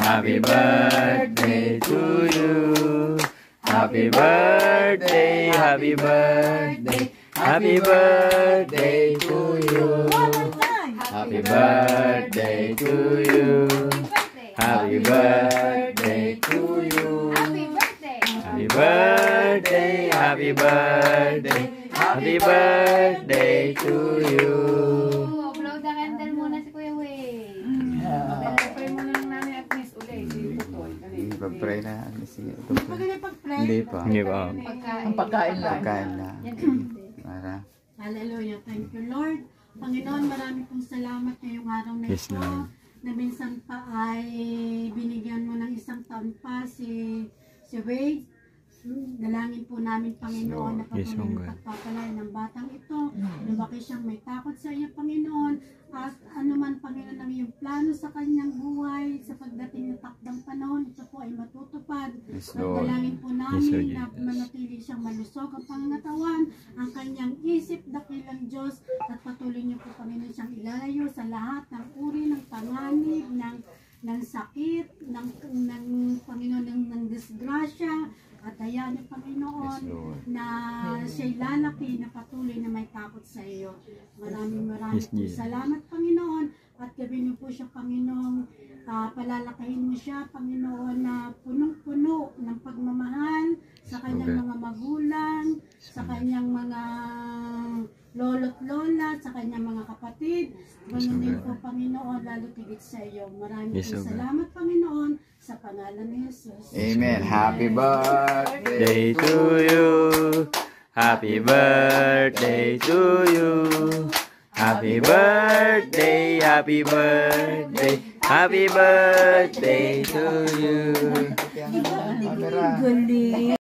Happy birthday to you. Happy birthday, happy birthday, happy birthday to you. Happy birthday to you. Happy birthday to you. Happy birthday, happy birthday, happy birthday to you. Blow the candle muna si Kuya Way. Pray muna ng nanay at miss ulit. Pag-pray na. Hindi pa. Hindi pa. Ang pagkain lang. Pagkain na. Para. Hallelujah. Thank you, Lord. Panginoon, marami pong salamat ngayong araw na Yes, ito. Lord. Na minsan pa ay binigyan mo ng isang taon pa si Wade. Dalangin po namin, Panginoon, na Yes, patuloy Lord. na pagpapalay ng batang ito. Lumaki siyang may takot sa iyo, Panginoon. At anuman, Panginoon, ang iyong plano sa kanyang buhay sa pagdating ng takdang panahon, ito po ay matutupad. Yes, At Lord. dalangin po Yes, namin Lord na Jesus. manatili siyang malusog ang pangangatawan, ang kanyang isip, dakilang Diyos, at patuloy niyo po, Panginoon, siyang ilalayo sa lahat ng uri ng panganib, ng sakit, ng Panginoon, ng disgrasya. At hayaan niyo, Panginoon, Yes, Lord. na siya'y lalaki na patuloy na may takot sa iyo. Maraming Yes, po Jesus. salamat, Panginoon. At gawin niyo po siya, Panginoon, palalakayin mo siya, Panginoon, na punong-puno ng pagmamahal sa kanyang Okay. mga magulang, sa kanyang mga lolo't lola, sa kanyang mga kapatid. Ganun din po, Panginoon, lalo tigit sa iyo. Maraming Yes, po okay. salamat, Panginoon, sa pangalan ni Jesus. Amen. Happy birthday to you. Happy birthday to you. Happy birthday, happy birthday, happy birthday to you. Galing.